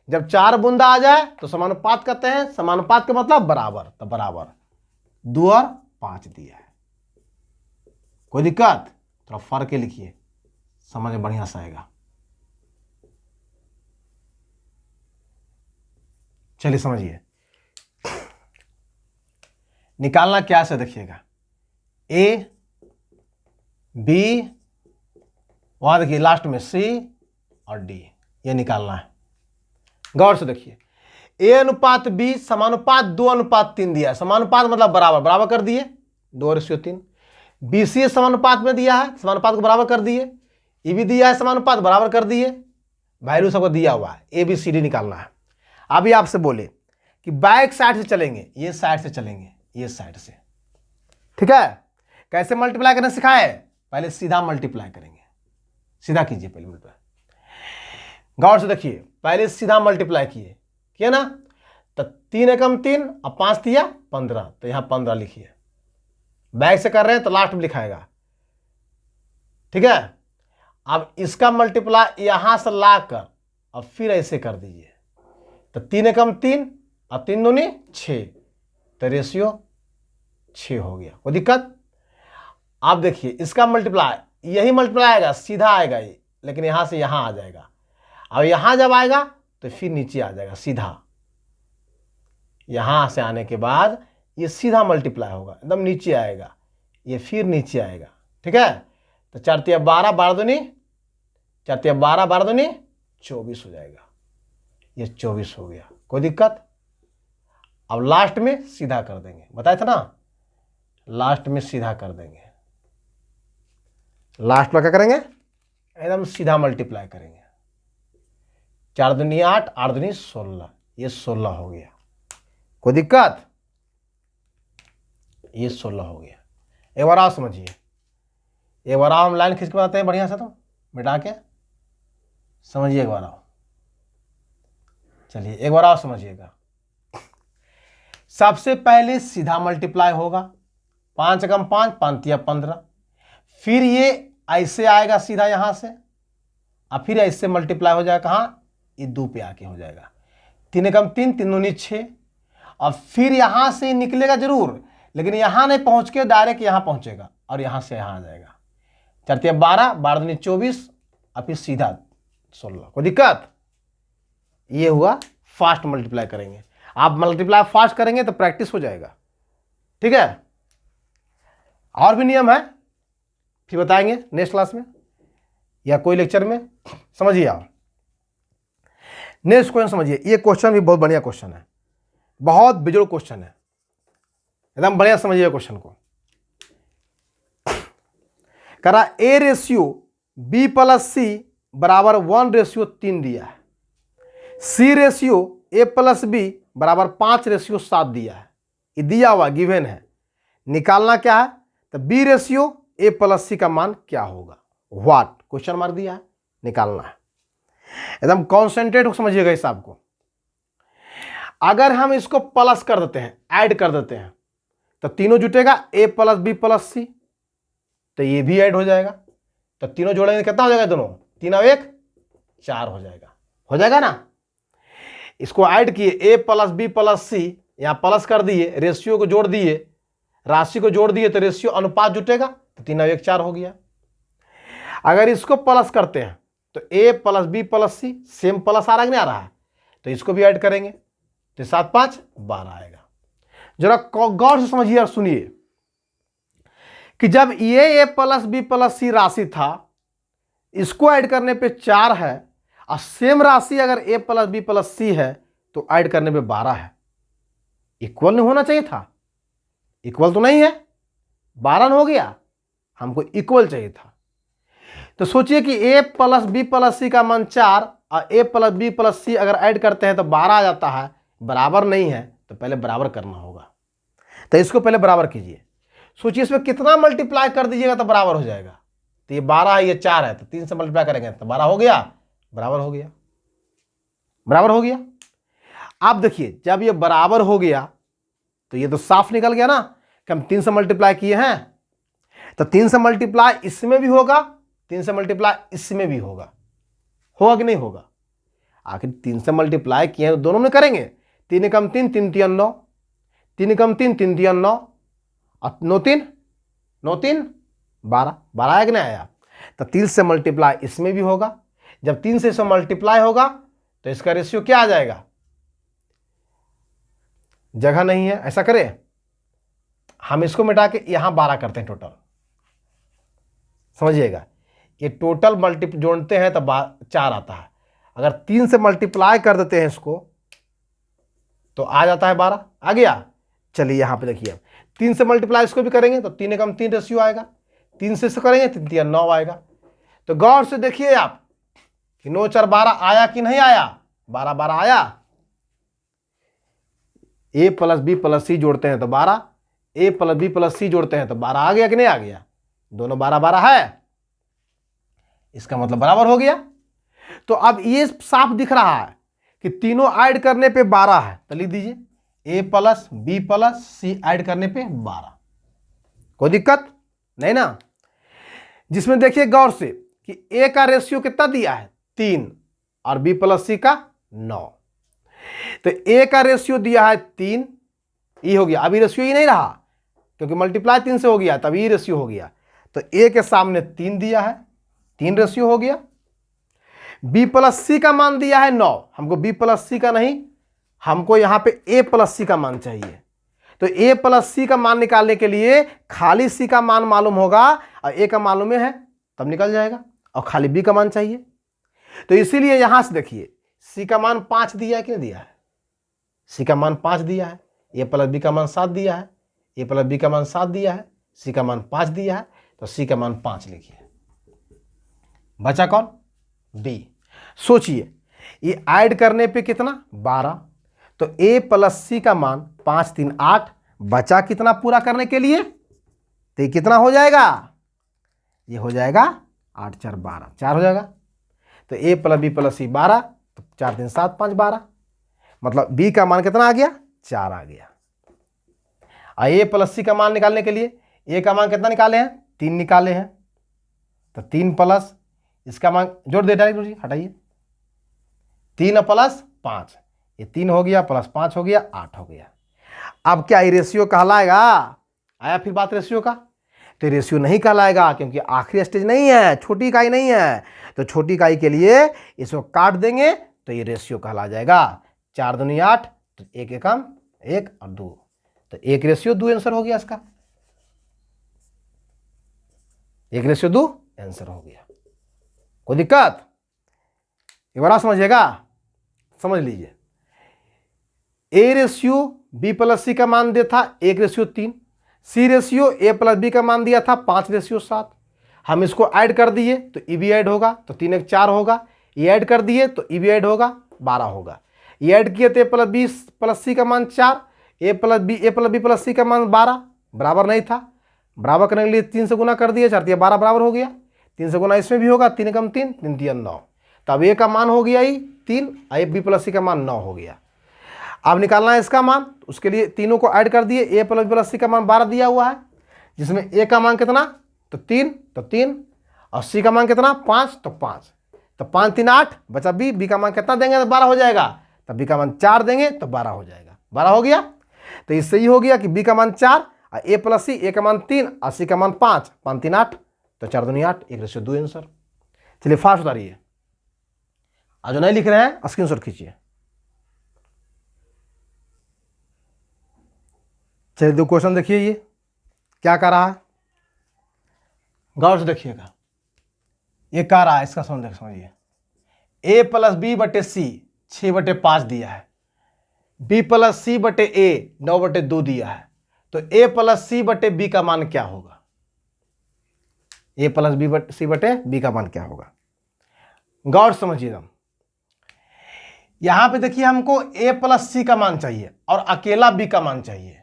Speaker 1: जब 4 बूंदा आ जाए तो समानुपात कहते हैं, समानुपात के मतलब बराबर, तो बराबर 2 और 5 दिया है। कोई दिक्कत? थोड़ा फर्क के लिखिए, समझ में बढ़िया सा आएगा। चलिए समझिए, निकालना क्या से देखिएगा। ए बी, वहां देखिए लास्ट में सी और डी, ये निकालना है। गौर से देखिए, ए अनुपात बी समानुपात 2:3 दिया है। समानुपात मतलब बराबर, बराबर कर दिए 2:3। बी सी समानुपात में दिया है, समानुपात को बराबर कर दिए। ये भी दिया है समानुपात, बराबर कर दिए। वैल्यू सबको दिया हुआ है, ए बी सी डी निकालना है। अभी आपसे बोले कि बैक साइड से चलेंगे, ये साइड से चलेंगे, ये साइड से, ठीक है। कैसे मल्टीप्लाई करना सिखाए? पहले सीधा मल्टीप्लाई करेंगे, सीधा कीजिए पहले मल्टीप्लाई। गौर से देखिए, पहले सीधा मल्टीप्लाई किए ना, तो 3 एकम 3 और 5 दिया 15, तो यहां 15 लिखिए। बैक से कर रहे हैं तो लास्ट में लिखाएगा, ठीक है। अब इसका मल्टीप्लाई यहां से लाकर और फिर ऐसे कर दीजिए, तो 3 एकम 3 और 3 दूनी 6, तो रेशियो 6 हो गया। कोई दिक्कत? आप देखिए इसका मल्टीप्लाई, यही मल्टीप्लाई आएगा, सीधा आएगा ये, लेकिन यहां से यहां आ जाएगा। अब यहां जब आएगा तो फिर नीचे आ जाएगा सीधा। यहां से आने के बाद ये सीधा मल्टीप्लाई होगा, एकदम नीचे आएगा, ये फिर नीचे आएगा, ठीक है। तो 4 तिया 12, 12 दूनी 4 तिया 12, 12 दूनी 24 हो जाएगा, ये 24 हो गया। कोई दिक्कत? अब लास्ट में सीधा कर देंगे, बताया था ना, लास्ट में सीधा कर देंगे। लास्ट में क्या करेंगे? एकदम सीधा मल्टीप्लाई करेंगे। 4 दूनी 8, 8 दूनी 16, ये 16 हो गया। कोई दिक्कत? ये 16 हो गया। एक बार आप समझिए, एक बार हम लाइन खींच के बताते हैं बढ़िया से, तो मिटा के समझिए एक बार आओ। चलिए एक बार आप समझिएगा। सबसे पहले सीधा मल्टीप्लाई होगा, 5 एकम 5, 5 तिया 15। फिर ये ऐसे आएगा सीधा यहां से, और फिर ऐसे मल्टीप्लाई हो जाएगा, कहां? ये 2 पे आके हो जाएगा। 3 एकम 3, 3 दूनी 6, और फिर यहां से निकलेगा जरूर, लेकिन यहां नहीं पहुंच के डायरेक्ट यहां पहुंचेगा और यहां से यहां आ जाएगा। 4 तिया 12, 12 दूनी 24, और फिर सीधा 16। कोई दिक्कत? ये हुआ फास्ट मल्टीप्लाई करेंगे। आप मल्टीप्लाई फास्ट करेंगे तो प्रैक्टिस हो जाएगा, ठीक है। और भी नियम है, फिर बताएंगे नेक्स्ट क्लास में या कोई लेक्चर में। समझिए आप नेक्स्ट क्वेश्चन समझिए। ये क्वेश्चन भी बहुत बढ़िया क्वेश्चन है, बहुत बेजोड़ क्वेश्चन है, एकदम बढ़िया समझिए क्वेश्चन को। करा A/B+C बराबर 1:3 दिया है। C/A+B बराबर 5:7 दिया है। ये दिया हुआ गिवन है। निकालना क्या है? तो B/A ए प्लस सी का मान क्या होगा। व्हाट, क्वेश्चन मार्क दिया है, निकालना है। एकदम कॉन्सेंट्रेट हो समझिएगा हिसाब को। अगर हम इसको प्लस कर देते हैं, ऐड कर देते हैं, तो तीनों जुटेगा ए प्लस बी प्लस सी, तो ये भी ऐड हो जाएगा। तो तीनों जोड़ेंगे कितना हो जाएगा, दोनों, 3 और 1 4 हो जाएगा ना। इसको ऐड किए ए प्लस बी प्लस सी, यहां प्लस कर दिए, रेशियो को जोड़ दिए, राशि को जोड़ दिए, तो रेशियो अनुपात जुटेगा, तो 3 और 1 4 हो गया। अगर इसको प्लस करते हैं तो ए प्लस बी प्लस सी, सेम प्लस आ रहा है कि नहीं आ रहा है, तो इसको भी ऐड करेंगे, तो 7 5 12 आएगा। जरा गौर से समझिए और सुनिए कि जब ये ए प्लस बी प्लस सी राशि था, इसको ऐड करने पे 4 है, और सेम राशि अगर ए प्लस बी प्लस सी है तो ऐड करने पे 12 है। इक्वल नहीं होना चाहिए था, इक्वल तो नहीं है, 12 हो गया, हमको इक्वल चाहिए था। तो सोचिए कि ए प्लस बी प्लस सी का मान 4 और ए प्लस बी प्लस सी अगर ऐड करते हैं तो 12 आ जाता है, बराबर नहीं है, तो पहले बराबर करना होगा। तो इसको पहले बराबर कीजिए। सोचिए इसमें कितना मल्टीप्लाई कर दीजिएगा तो बराबर हो जाएगा। तो ये 12 है, ये 4 है, तो 3 से मल्टीप्लाई करेंगे तो 12 हो गया, बराबर हो गया, बराबर हो गया। आप देखिए जब ये बराबर हो गया तो ये तो साफ निकल गया ना कि हम 3 से मल्टीप्लाई किए हैं, तो 3 से मल्टीप्लाई इसमें भी होगा, 3 से मल्टीप्लाई इसमें भी होगा कि नहीं होगा। आखिर 3 से मल्टीप्लाई किए हैं तो दोनों में करेंगे। 3 कम 3 3 3 9, 3 कम 3 3 3 9, और 9 3 9 3 12, 12 आया कि नहीं आया। तो 3 से मल्टीप्लाई इसमें भी होगा, जब 3 से इसमें मल्टीप्लाई होगा तो इसका रेशियो क्या आ जाएगा, जगह नहीं है, ऐसा करें हम इसको मिटा के यहां 12 करते हैं टोटल, समझिएगा। ये टोटल जोड़ते हैं तो 4 आता है। अगर 3 से मल्टीप्लाई कर देते हैं इसको तो आ जाता है 12, आ गया। चलिए यहां पे देखिए 3 से मल्टीप्लाई इसको भी करेंगे तो 3 कम 3 रेशियो आएगा, 3 से इसको करेंगे 3 3 9 आएगा। तो गौर से देखिए आप कि 9 4 12 आया कि नहीं आया, 12 12 आया। ए प्लस बी प्लस सी जोड़ते हैं तो 12, ए प्लस बी प्लस सी जोड़ते हैं तो 12 आ गया कि नहीं आ गया, दोनों 12 12 है, इसका मतलब बराबर हो गया। तो अब ये साफ दिख रहा है कि तीनों ऐड करने पे 12 है, तो लिख दीजिए ए प्लस बी प्लस सी ऐड करने पे 12, कोई दिक्कत नहीं ना। जिसमें देखिए गौर से कि ए का रेशियो कितना दिया है 3 और बी प्लस सी का 9, तो ए का रेशियो दिया है 3, ये हो गया। अभी रेशियो ही नहीं रहा क्योंकि मल्टीप्लाई 3 से हो गया, तब ये रेशियो हो गया। तो ए के सामने 3 दिया है, 3 रेशियो हो गया। बी प्लस सी का मान दिया है 9, हमको बी प्लस सी का नहीं, हमको यहां पे ए प्लस सी का मान चाहिए। तो ए प्लस सी का मान निकालने के लिए खाली सी का मान मालूम होगा और ए का मालूम है तब निकल जाएगा, और खाली बी का मान चाहिए। तो इसीलिए यहां से देखिए सी का मान 5 दिया है कि नहीं दिया है, सी का मान 5 दिया है, ए प्लस बी का मान 7 दिया है, ए प्लस बी का मान 7 दिया है, सी का मान 5 दिया है, तो सी का मान 5 लिखिए। बचा कौन, डी। सोचिए ये ऐड करने पे कितना 12, तो ए प्लस सी का मान 5 3 8, बचा कितना पूरा करने के लिए, तो ये कितना हो जाएगा, ये हो जाएगा 8 4 12, 4 हो जाएगा। तो ए प्लस बी प्लस सी 12, तो 4 3 7 5 12, मतलब बी का मान कितना आ गया 4 आ गया। और ए प्लस सी का मान निकालने के लिए ए का मान कितना निकाले हैं 3 निकाले हैं, तो 3 प्लस इसका मान जोड़ दे डायरेक्ट, हटाइए 3 प्लस 5, ये 3 हो गया प्लस 5 हो गया 8 हो गया। अब क्या ये रेशियो कहलाएगा, आया फिर बात रेशियो का, तो रेशियो नहीं कहलाएगा क्योंकि आखिरी स्टेज नहीं है, छोटी इकाई नहीं है। तो छोटी इकाई के लिए इसको काट देंगे तो ये रेशियो कहला जाएगा। 4 दूनी 8, तो 1 एकम 1 और 2, तो 1 रेशियो 2 आंसर हो गया इसका, 1 रेशियो 2 आंसर हो गया। कोई दिक्कत, एक बार समझिएगा, समझ लीजिए। ए रेशियो बी प्लस सी का मान दिया था 1 ratio 3, C ratio A plus B का मान दिया था 5 रेशियो 7। हम इसको ऐड कर दिए तो ई भी ऐड होगा, तो 3 1 4 होगा। ये ऐड कर दिए तो ई भी ऐड होगा, 12 होगा। ये ऐड किए तो ए प्लस बी प्लस सी का मान 4, ए प्लस बी प्लस सी का मान 12, बराबर नहीं था, बराबर करने के लिए 3 से गुना कर दिया, 4 तिया 12 बराबर हो गया। 3 से गुना इसमें भी होगा, 3 कम 3, 3 तिया 9। तब ए का मान हो गया ही 3, बी प्लस सी का मान 9 हो गया। अब निकालना है इसका मान, उसके लिए तीनों को ऐड कर दिए। ए प्लस बी प्लस सी का मान 12 दिया हुआ है, जिसमें ए का मान कितना तो 3 और सी का मान कितना 5 तो 5, तो 5 3 8 बचा बी। बी का मान कितना देंगे तो 12 हो जाएगा, तब बी का मान 4 देंगे तो 12 हो जाएगा। 12 हो गया, तो इससे ही हो गया कि बी का मान 4 और ए प्लस सी, ए का मान 3 और सी का मान 5, 5 3 8 तो 4 दूनी 8, 1/2 आंसर। चलिए फास्ट उतारिए, और जो नहीं लिख रहे हैं स्क्रीनशॉट खींचिए। चलिए 2 क्वेश्चन देखिए, ये क्या कर रहा है, गौर से देखिएगा। ये कह रहा है, इसका समझिए। ए प्लस बी बटे सी 6/5 दिया है, बी प्लस सी बटे ए 9/2 दिया है, तो ए प्लस सी बटे बी का मान क्या होगा? ए प्लस बी बटे सी बटे बी का मान क्या होगा? गौर समझिएगा। यहां पे देखिए, हमको ए प्लस सी का मान चाहिए और अकेला बी का मान चाहिए।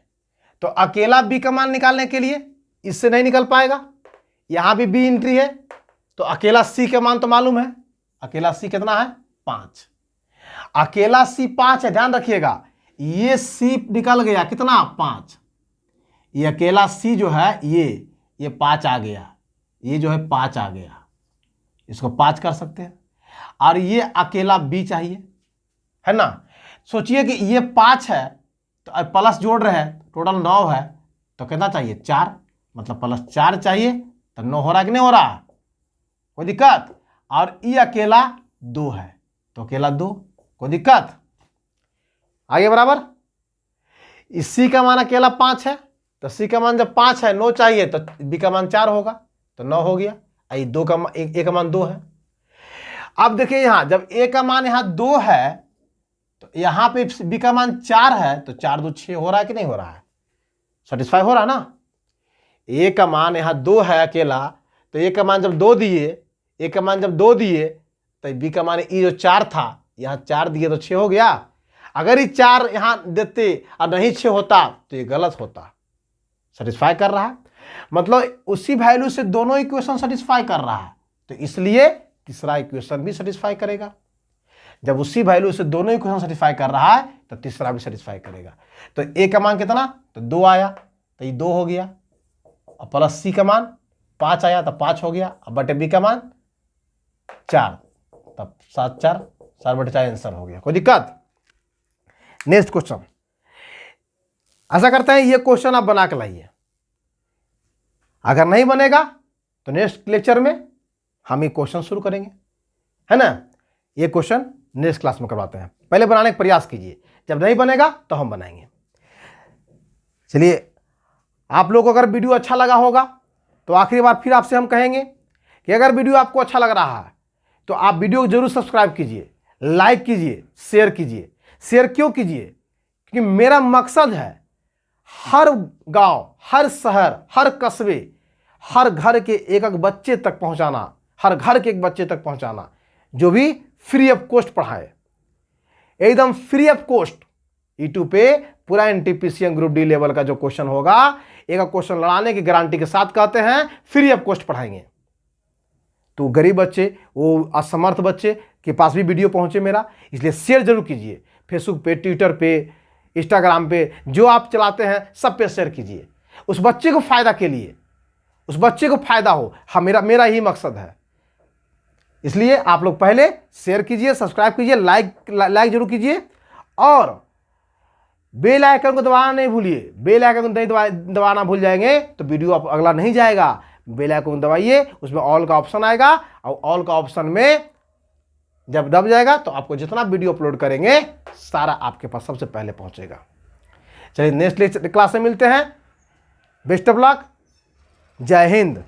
Speaker 1: तो अकेला बी का मान निकालने के लिए इससे नहीं निकल पाएगा, यहां भी बी एंट्री है, तो अकेला सी का मान तो मालूम है। अकेला सी कितना है 5, अकेला सी 5 है। ध्यान रखिएगा, ये सी निकल गया कितना 5, ये अकेला सी जो है ये 5 आ गया, ये जो है 5 आ गया, इसको 5 कर सकते हैं। और ये अकेला बी चाहिए, है ना। सोचिए कि ये 5 है तो प्लस जोड़ रहे हैं, टोटल 9 है, तो कितना चाहिए 4, मतलब प्लस 4 चाहिए, तो 9 हो रहा है कि नहीं हो रहा, कोई दिक्कत। और ये अकेला 2 है, तो अकेला 2, कोई दिक्कत। आगे बराबर, इसी का मान अकेला 5 है, तो सी का मान जब 5 है 9 चाहिए, तो बी का मान 4 होगा, तो 9 हो गया। ए का मान 2 है। अब देखिए यहां जब ए का मान यहां 2 है, तो यहां पे बी का मान 4 है, तो 4 2 6 हो रहा है कि नहीं हो रहा है, सेटिस्फाई हो रहा है ना। ए का मान यहां 2 है अकेला, तो ए का मान जब 2 दिए, ए का मान जब 2 दिए, तो बी का मान ये जो 4 था, यहां 4 दिए तो 6 हो गया। अगर ये 4 यहां देते और नहीं 6 होता तो ये गलत होता। सेटिस्फाई कर रहा है, मतलब उसी वैल्यू से दोनों इक्वेशन सेटिस्फाई कर रहा है, तो इसलिए तीसरा इक्वेशन भी सेटिस्फाई करेगा। जब उसी वैल्यू से दोनों इक्वेशन सेटिस्फाई कर रहा है, तो तीसरा भी सेटिस्फाई करेगा। तो ए का मान कितना तो 2 आया, तो ये 2 हो गया, और प्लस सी का मान 5 आया, तो 5 हो गया, और बटे बी का मान 4, तब 7 4 4/4 आंसर हो गया। कोई दिक्कत। नेक्स्ट क्वेश्चन, ऐसा करते हैं, ये क्वेश्चन आप बना के लाइए। अगर नहीं बनेगा तो नेक्स्ट लेक्चर में हम ये क्वेश्चन शुरू करेंगे, है ना। ये क्वेश्चन नेक्स्ट क्लास में करवाते हैं, पहले बनाने का प्रयास कीजिए, जब नहीं बनेगा तो हम बनाएंगे। चलिए, आप लोगों को अगर वीडियो अच्छा लगा होगा तो आखिरी बार फिर आपसे हम कहेंगे कि अगर वीडियो आपको अच्छा लग रहा है तो आप वीडियो को जरूर सब्सक्राइब कीजिए, लाइक कीजिए, शेयर कीजिए। शेयर क्यों कीजिए? क्योंकि मेरा मकसद है हर गांव, हर शहर, हर कस्बे, हर घर के एक एक बच्चे तक पहुंचाना, हर घर के एक बच्चे तक पहुंचाना, जो भी फ्री ऑफ कॉस्ट पढ़ाए, एकदम फ्री ऑफ कॉस्ट। यूट्यूब पे पूरा एनटीपीसी ग्रुप डी लेवल का जो क्वेश्चन होगा, एक क्वेश्चन लड़ाने की गारंटी के साथ कहते हैं फ्री ऑफ कॉस्ट पढ़ाएंगे। तो गरीब बच्चे, वो असमर्थ बच्चे के पास भी वीडियो पहुंचे मेरा, इसलिए शेयर जरूर कीजिए। फेसबुक पे, ट्विटर पे, इंस्टाग्राम पे, जो आप चलाते हैं सब पे शेयर कीजिए, उस बच्चे को फायदा के लिए, उस बच्चे को फायदा हो। हाँ, मेरा ही मकसद है। इसलिए आप लोग पहले शेयर कीजिए, सब्सक्राइब कीजिए, लाइक जरूर कीजिए, और बेल आइकन को दबाना नहीं भूलिए। बेल आइकन को दबाना भूल जाएंगे तो वीडियो आप अगला नहीं जाएगा। बेल आइकन को दबाइए, उसमें ऑल का ऑप्शन आएगा, और ऑल का ऑप्शन में जब दब जाएगा तो आपको जितना वीडियो अपलोड करेंगे सारा आपके पास सबसे पहले पहुंचेगा। चलिए, नेक्स्ट क्लास में मिलते हैं। बेस्ट ऑफ लक, जय हिंद।